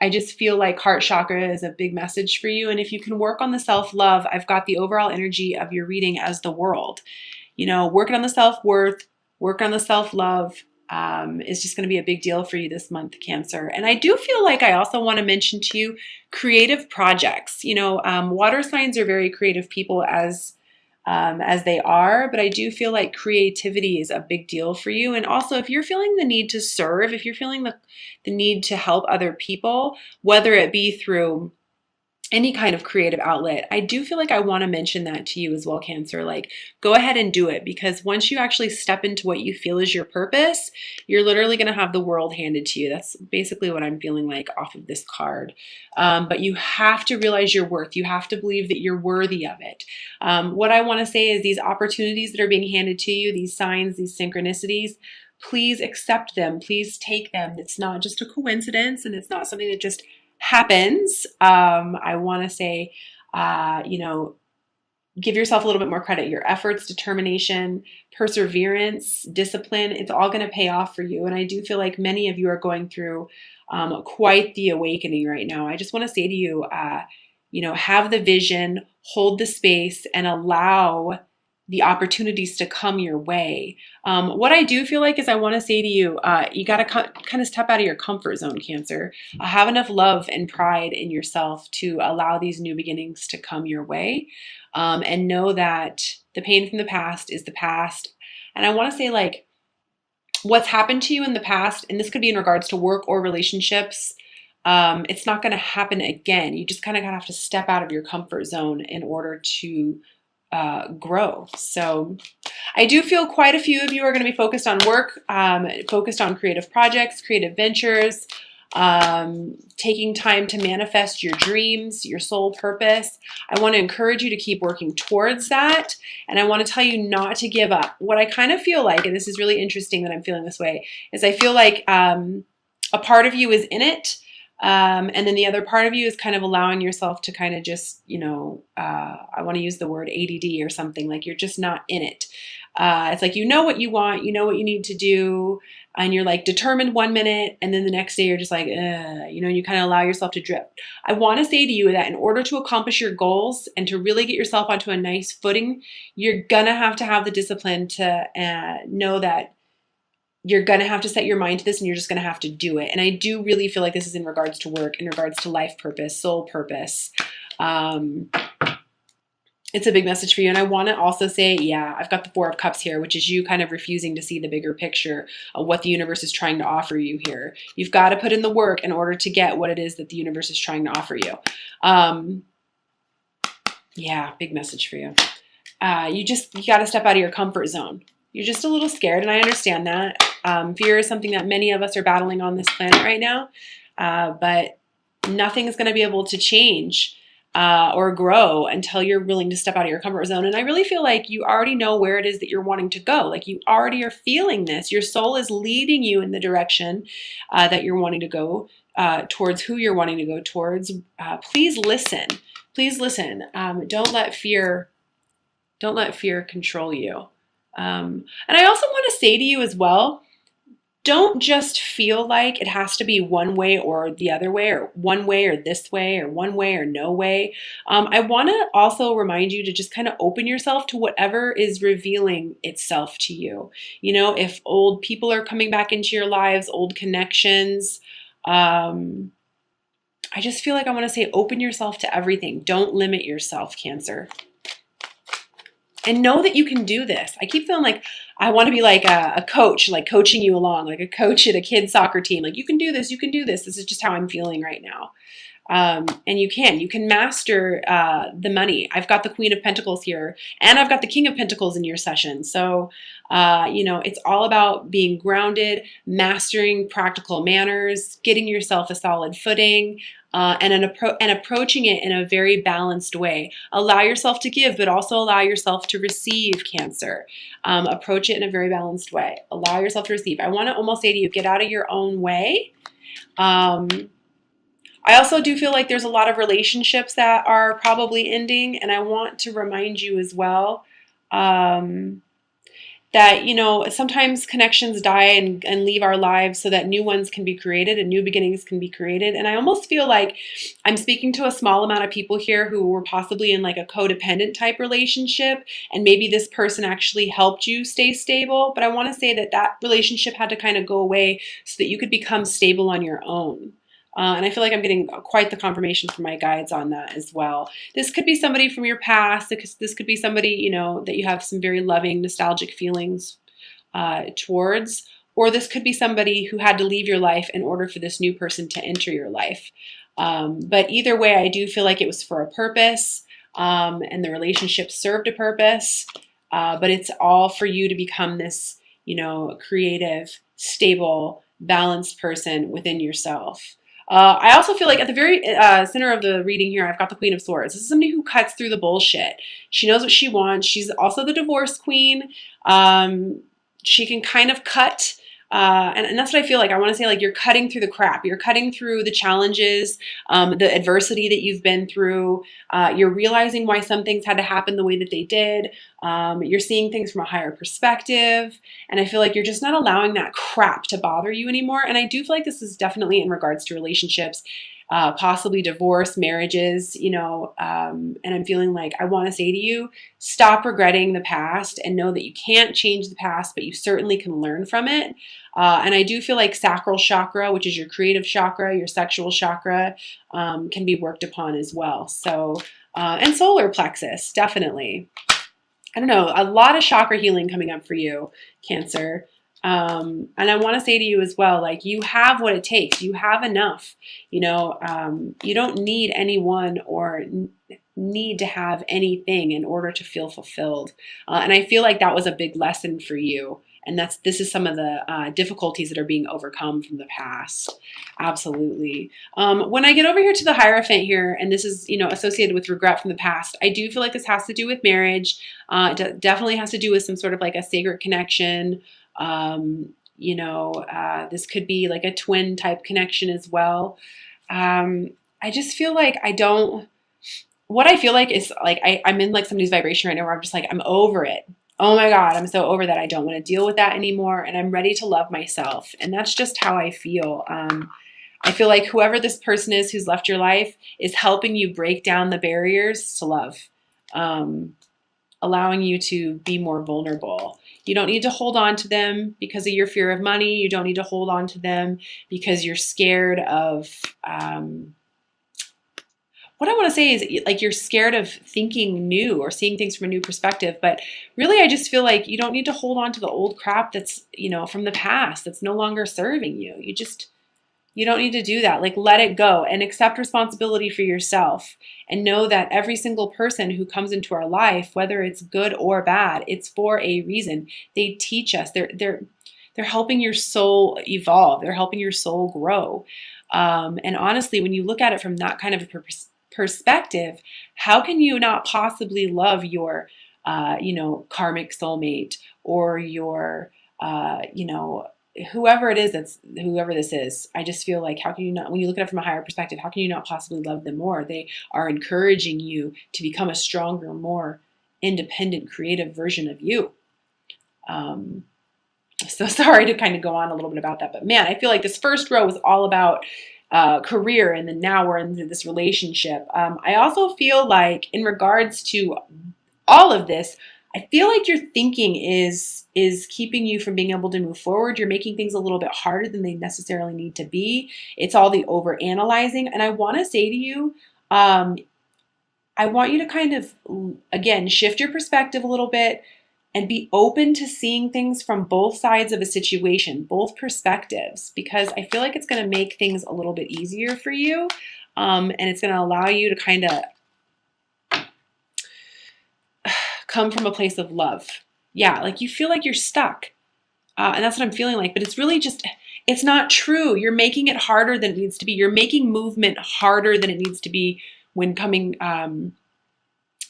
I just feel like heart chakra is a big message for you. And if you can work on the self-love, I've got the overall energy of your reading as the world. You know, working on the self-worth, work on the self-love is just going to be a big deal for you this month, Cancer. And I do feel like I also want to mention to you creative projects. You know, water signs are very creative people as they are, but I do feel like creativity is a big deal for you. And also, if you're feeling the need to serve, if you're feeling the need to help other people, whether it be through any kind of creative outlet, I do feel like I want to mention that to you as well, Cancer. Like, go ahead and do it, because once you actually step into what you feel is your purpose, you're literally going to have the world handed to you. That's basically what I'm feeling like off of this card. But you have to realize your worth. You have to believe that you're worthy of it. What I want to say is these opportunities that are being handed to you, these signs, these synchronicities, please accept them. Please take them. It's not just a coincidence, and it's not something that just happens. I want to say, you know, give yourself a little bit more credit. Your efforts, determination, perseverance, discipline, it's all going to pay off for you. And I do feel like many of you are going through quite the awakening right now. I just want to say to you, you know, have the vision, hold the space, and allow the opportunities to come your way. What I do feel like is I want to say to you, you got to kind of step out of your comfort zone, Cancer. Have enough love and pride in yourself to allow these new beginnings to come your way. And know that the pain from the past is the past. And I want to say, like, what's happened to you in the past, and this could be in regards to work or relationships, it's not going to happen again. You just kind of have to step out of your comfort zone in order to grow. So I do feel quite a few of you are going to be focused on work, focused on creative projects, creative ventures, taking time to manifest your dreams, your soul purpose. I want to encourage you to keep working towards that. And I want to tell you not to give up. What I kind of feel like, and this is really interesting that I'm feeling this way, is I feel like a part of you is in it. And then the other part of you is kind of allowing yourself to kind of just, you know, I want to use the word ADD or something, like you're just not in it. It's like, you know what you want, you know what you need to do, and you're like determined 1 minute, and then the next day you're just like, you know, you kind of allow yourself to drift. I want to say to you that in order to accomplish your goals and to really get yourself onto a nice footing, you're going to have the discipline to know that you're going to have to set your mind to this, and you're just going to have to do it. And I do really feel like this is in regards to work, in regards to life purpose, soul purpose. It's a big message for you. And I want to also say, yeah, I've got the Four of Cups here, which is you kind of refusing to see the bigger picture of what the universe is trying to offer you here. You've got to put in the work in order to get what it is that the universe is trying to offer you. Yeah, big message for you. You got to step out of your comfort zone. You're just a little scared, and I understand that. Fear is something that many of us are battling on this planet right now, but nothing is going to be able to change or grow until you're willing to step out of your comfort zone. And I really feel like you already know where it is that you're wanting to go. Like, you already are feeling this. Your soul is leading you in the direction that you're wanting to go towards, who you're wanting to go towards. Please listen. Please listen. Don't let fear control you. And I also want to say to you as well, don't just feel like it has to be one way or the other way, or one way or this way, or one way or no way. I want to also remind you to just kind of open yourself to whatever is revealing itself to you. You know, if old people are coming back into your lives, old connections, I just feel like I want to say open yourself to everything. Don't limit yourself, Cancer. And know that you can do this. I keep feeling like I want to be like a coach, like coaching you along, like a coach at a kid's soccer team. Like, you can do this, you can do this. This is just how I'm feeling right now. And you can master the money. I've got the Queen of Pentacles here, and I've got the King of Pentacles in your session. So, you know, it's all about being grounded, mastering practical manners, getting yourself a solid footing, and approaching it in a very balanced way. Allow yourself to give, but also allow yourself to receive, Cancer. Approach it in a very balanced way. Allow yourself to receive. I want to almost say to you, get out of your own way. I also do feel like there's a lot of relationships that are probably ending, and I want to remind you as well, that, you know, sometimes connections die and leave our lives so that new ones can be created and new beginnings can be created. And I almost feel like I'm speaking to a small amount of people here who were possibly in like a codependent type relationship, and maybe this person actually helped you stay stable. But I want to say that that relationship had to kind of go away so that you could become stable on your own. And I feel like I'm getting quite the confirmation from my guides on that as well. This could be somebody from your past. This could be somebody, you know, that you have some very loving, nostalgic feelings towards. Or this could be somebody who had to leave your life in order for this new person to enter your life. But either way, I do feel like it was for a purpose, and the relationship served a purpose. But it's all for you to become this, you know, creative, stable, balanced person within yourself. I also feel like at the very center of the reading here, I've got the Queen of Swords. This is somebody who cuts through the bullshit. She knows what she wants. She's also the divorce queen. She can kind of cut. And that's what I feel like. I want to say, like, you're cutting through the crap. You're cutting through the challenges, the adversity that you've been through. You're realizing why some things had to happen the way that they did. You're seeing things from a higher perspective. And I feel like you're just not allowing that crap to bother you anymore. And I do feel like this is definitely in regards to relationships, possibly divorce, marriages, you know, and I'm feeling like I want to say to you, stop regretting the past and know that you can't change the past, but you certainly can learn from it. And I do feel like sacral chakra, which is your creative chakra, your sexual chakra, can be worked upon as well. So, and solar plexus, definitely. I don't know, a lot of chakra healing coming up for you, Cancer. And I want to say to you as well, like, you have what it takes. You have enough. You know, you don't need anyone or need to have anything in order to feel fulfilled. And I feel like that was a big lesson for you. And this is some of the difficulties that are being overcome from the past. Absolutely. When I get over here to the Hierophant here, and this is, you know, associated with regret from the past, I do feel like this has to do with marriage. It definitely has to do with some sort of like a sacred connection. You know, this could be like a twin type connection as well. I just feel like what I feel like is like I'm in like somebody's vibration right now where I'm just like, I'm over it. Oh my God, I'm so over that. I don't want to deal with that anymore. And I'm ready to love myself. And that's just how I feel. I feel like whoever this person is who's left your life is helping you break down the barriers to love, allowing you to be more vulnerable. You don't need to hold on to them because of your fear of money. You don't need to hold on to them because you're scared of, what I want to say is, like, you're scared of thinking new or seeing things from a new perspective. But really, I just feel like you don't need to hold on to the old crap that's, you know, from the past that's no longer serving you. You don't need to do that. Like, let it go and accept responsibility for yourself, and know that every single person who comes into our life, whether it's good or bad, it's for a reason. They teach us. They're helping your soul evolve. They're helping your soul grow. And honestly, when you look at it from that kind of a perspective, how can you not possibly love your, you know, karmic soulmate, or your, you know, whoever it is, that's whoever this is. I just feel like, how can you not, when you look at it from a higher perspective, how can you not possibly love them more? They are encouraging you to become a stronger, more independent, creative version of you. So sorry to kind of go on a little bit about that, but man, I feel like this first row was all about career, and then now we're into this relationship. I also feel like in regards to all of this, I feel like your thinking is keeping you from being able to move forward. You're making things a little bit harder than they necessarily need to be. It's all the over analyzing. And I want to say to you, I want you to kind of, again, shift your perspective a little bit and be open to seeing things from both sides of a situation, both perspectives, because I feel like it's going to make things a little bit easier for you. And it's going to allow you to kind of come from a place of love. Yeah, like you feel like you're stuck. And that's what I'm feeling like. But it's really just, it's not true. You're making it harder than it needs to be. You're making movement harder than it needs to be when coming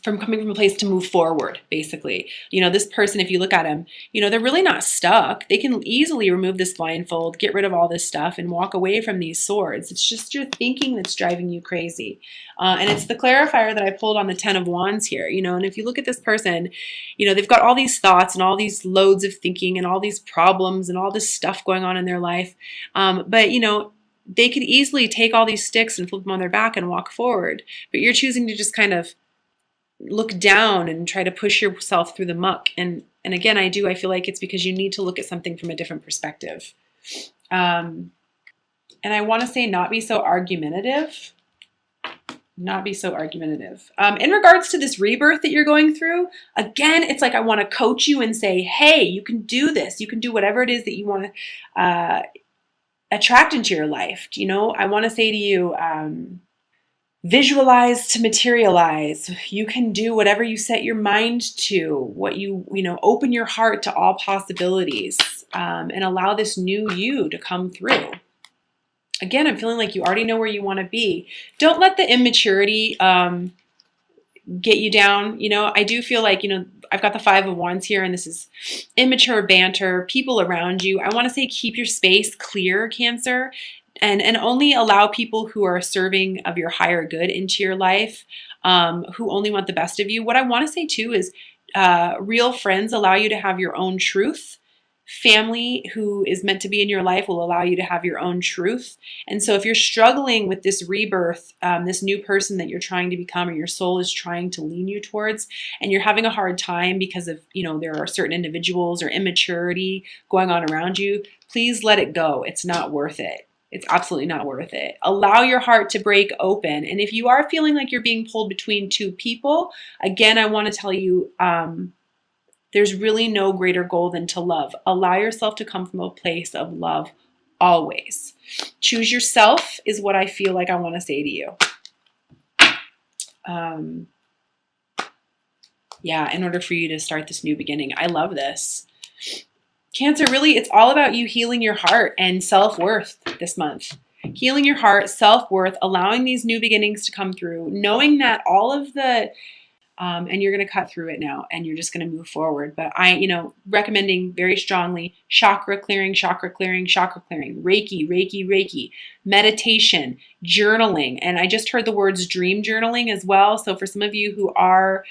from coming from a place to move forward, basically. This person, if you look at them, they're really not stuck. They can easily remove this blindfold, get rid of all this stuff, and walk away from these swords. It's just your thinking that's driving you crazy. And it's the clarifier that I pulled on the 10 of Wands here, and if you look at this person, they've got all these thoughts and all these loads of thinking and all these problems and all this stuff going on in their life. But they could easily take all these sticks and flip them on their back and walk forward. But you're choosing to just kind of look down and try to push yourself through the muck. And again, I feel like it's because you need to look at something from a different perspective. And I want to say not be so argumentative. Not be so argumentative. In regards to this rebirth that you're going through, again, it's like I want to coach you and say, hey, you can do this. You can do whatever it is that you want to attract into your life. I want to say to you, visualize to materialize. You can do whatever you set your mind to, what open your heart to all possibilities, and allow this new you to come through. Again, I'm feeling like you already know where you want to be. Don't let the immaturity get you down. I do feel like, I've got the 5 of Wands here, and this is immature banter, people around you. I want to say keep your space clear, Cancer. And only allow people who are serving of your higher good into your life, who only want the best of you. What I want to say too is real friends allow you to have your own truth. Family who is meant to be in your life will allow you to have your own truth. And so if you're struggling with this rebirth, this new person that you're trying to become or your soul is trying to lean you towards, and you're having a hard time because of, there are certain individuals or immaturity going on around you, please let it go. It's not worth it. It's absolutely not worth it. Allow your heart to break open. And if you are feeling like you're being pulled between two people, again, I want to tell you, there's really no greater goal than to love. Allow yourself to come from a place of love always. Choose yourself is what I feel like I want to say to you. Yeah, in order for you to start this new beginning. I love this. Cancer, really, it's all about you healing your heart and self-worth this month. Healing your heart, self-worth, allowing these new beginnings to come through, knowing that all of the, and you're going to cut through it now and you're just going to move forward. But recommending very strongly chakra clearing, chakra clearing, chakra clearing, Reiki, Reiki, Reiki, meditation, journaling. And I just heard the words dream journaling as well. So for some of you who are,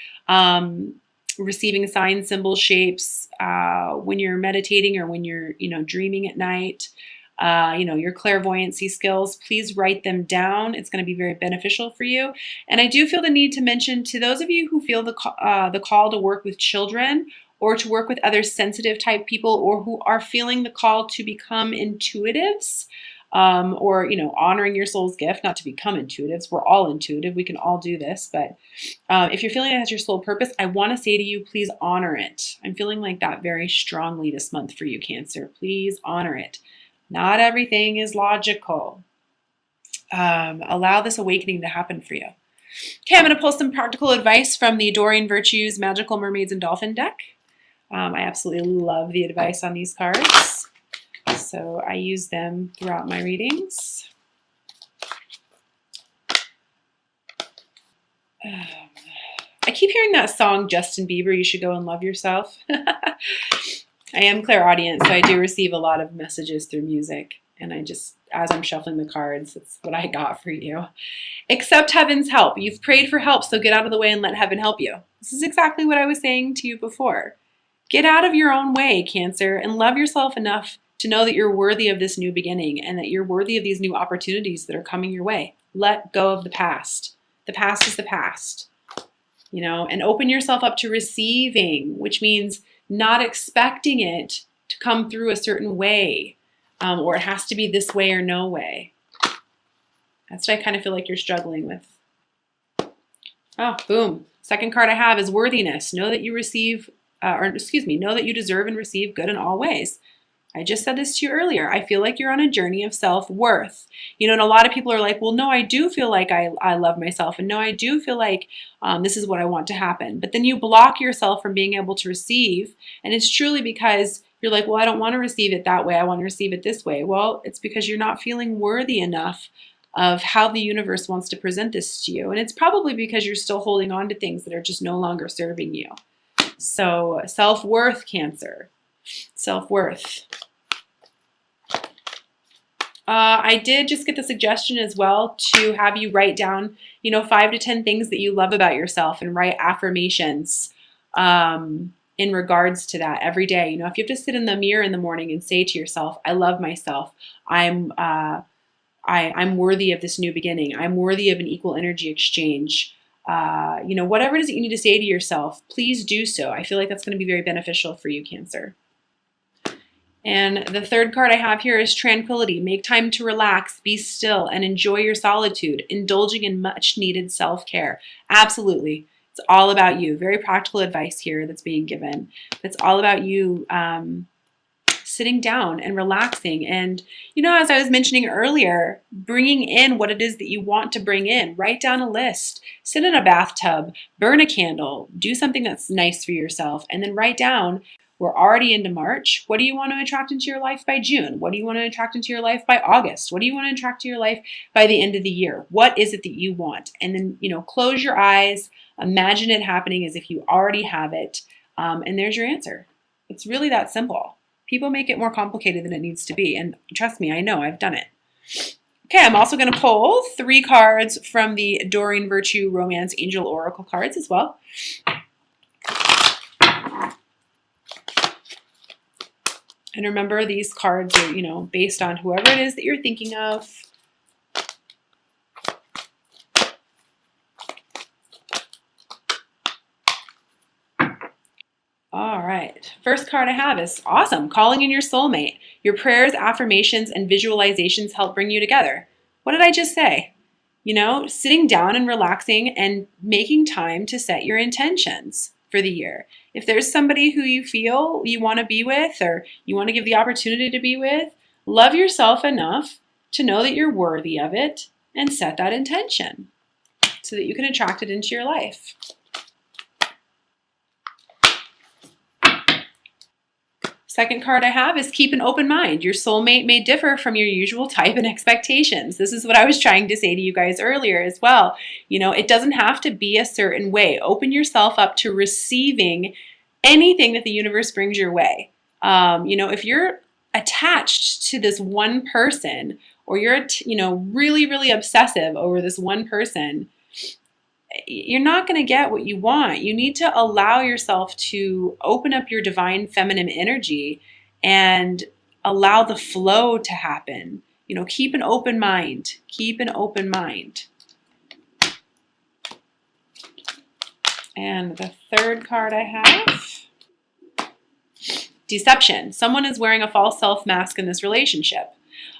receiving signs, symbols, shapes when you're meditating or when you're dreaming at night, your clairvoyancy skills, please write them down. It's going to be very beneficial for you. And I do feel the need to mention to those of you who feel the call to work with children or to work with other sensitive type people, or who are feeling the call to become intuitives, or honoring your soul's gift, not to become intuitives. We're all intuitive. We can all do this. But if you're feeling it as your soul purpose, I want to say to you, please honor it. I'm feeling like that very strongly this month for you, Cancer. Please honor it. Not everything is logical. Allow this awakening to happen for you. Okay, I'm going to pull some practical advice from the Doreen Virtues Magical Mermaids and Dolphin deck. I absolutely love the advice on these cards. So I use them throughout my readings. I keep hearing that song, Justin Bieber, You Should Go and Love Yourself. I am clairaudient, so I do receive a lot of messages through music. And I just, as I'm shuffling the cards, that's what I got for you. Accept heaven's help. You've prayed for help, so get out of the way and let heaven help you. This is exactly what I was saying to you before. Get out of your own way, Cancer, and love yourself enough to know that you're worthy of this new beginning and that you're worthy of these new opportunities that are coming your way. Let go of the past. The past is the past, and open yourself up to receiving, which means not expecting it to come through a certain way, or it has to be this way or no way. That's what I kind of feel like you're struggling with. Oh, boom. Second card I have is worthiness. Know that you receive, know that you deserve and receive good in all ways. I just said this to you earlier. I feel like you're on a journey of self-worth. And a lot of people are like, well, no, I do feel like I love myself. And no, I do feel like this is what I want to happen. But then you block yourself from being able to receive. And it's truly because you're like, well, I don't want to receive it that way. I want to receive it this way. Well, it's because you're not feeling worthy enough of how the universe wants to present this to you. And it's probably because you're still holding on to things that are just no longer serving you. So self-worth, Cancer. Self-worth. I did just get the suggestion as well to have you write down, 5 to 10 things that you love about yourself and write affirmations in regards to that every day. If you have to sit in the mirror in the morning and say to yourself, I love myself. I'm worthy of this new beginning. I'm worthy of an equal energy exchange. Whatever it is that you need to say to yourself, please do so. I feel like that's going to be very beneficial for you, Cancer. And the third card I have here is tranquility. Make time to relax, be still, and enjoy your solitude, indulging in much needed self-care. Absolutely. It's all about you. Very practical advice here that's being given. It's all about you sitting down and relaxing. And, as I was mentioning earlier, bringing in what it is that you want to bring in. Write down a list. Sit in a bathtub. Burn a candle. Do something that's nice for yourself. And then write down, we're already into March. What do you want to attract into your life by June? What do you want to attract into your life by August? What do you want to attract to your life by the end of the year? What is it that you want? And then, close your eyes. Imagine it happening as if you already have it. And there's your answer. It's really that simple. People make it more complicated than it needs to be. And trust me, I know, I've done it. Okay, I'm also going to pull 3 cards from the Doreen Virtue Romance Angel Oracle cards as well. And remember, these cards are, based on whoever it is that you're thinking of. All right. First card I have is awesome. Calling in your soulmate. Your prayers, affirmations, and visualizations help bring you together. What did I just say? Sitting down and relaxing and making time to set your intentions for the year. If there's somebody who you feel you want to be with or you want to give the opportunity to be with, love yourself enough to know that you're worthy of it and set that intention so that you can attract it into your life. Second card I have is keep an open mind. Your soulmate may differ from your usual type and expectations. This is what I was trying to say to you guys earlier as well. It doesn't have to be a certain way. Open yourself up to receiving anything that the universe brings your way. If you're attached to this one person or you're, really, really obsessive over this one person, you're not going to get what you want. You need to allow yourself to open up your divine feminine energy and allow the flow to happen. Keep an open mind. Keep an open mind. And the third card I have, deception. Someone is wearing a false self mask in this relationship.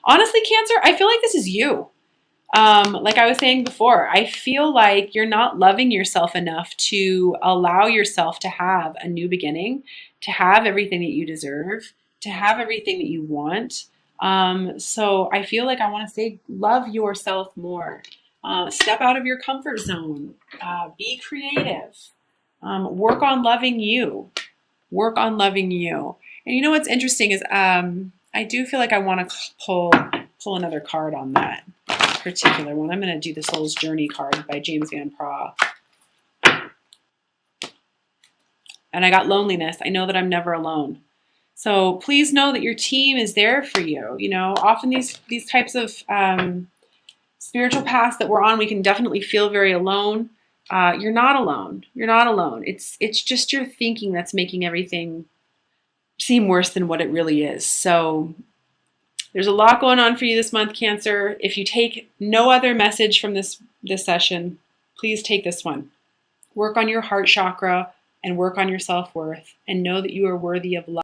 Honestly, Cancer, I feel like this is you. Like I was saying before, I feel like you're not loving yourself enough to allow yourself to have a new beginning, to have everything that you deserve, to have everything that you want. So I feel like I want to say, love yourself more. Step out of your comfort zone. Be creative. Work on loving you. Work on loving you. And what's interesting is I do feel like I want to pull another card on that particular one. I'm going to do the Soul's Journey card by James Van Praagh. And I got loneliness. I know that I'm never alone. So please know that your team is there for you. Often these types of spiritual paths that we're on, we can definitely feel very alone. You're not alone. You're not alone. It's just your thinking that's making everything seem worse than what it really is. So there's a lot going on for you this month, Cancer. If you take no other message from this session, please take this one. Work on your heart chakra and work on your self-worth and know that you are worthy of love.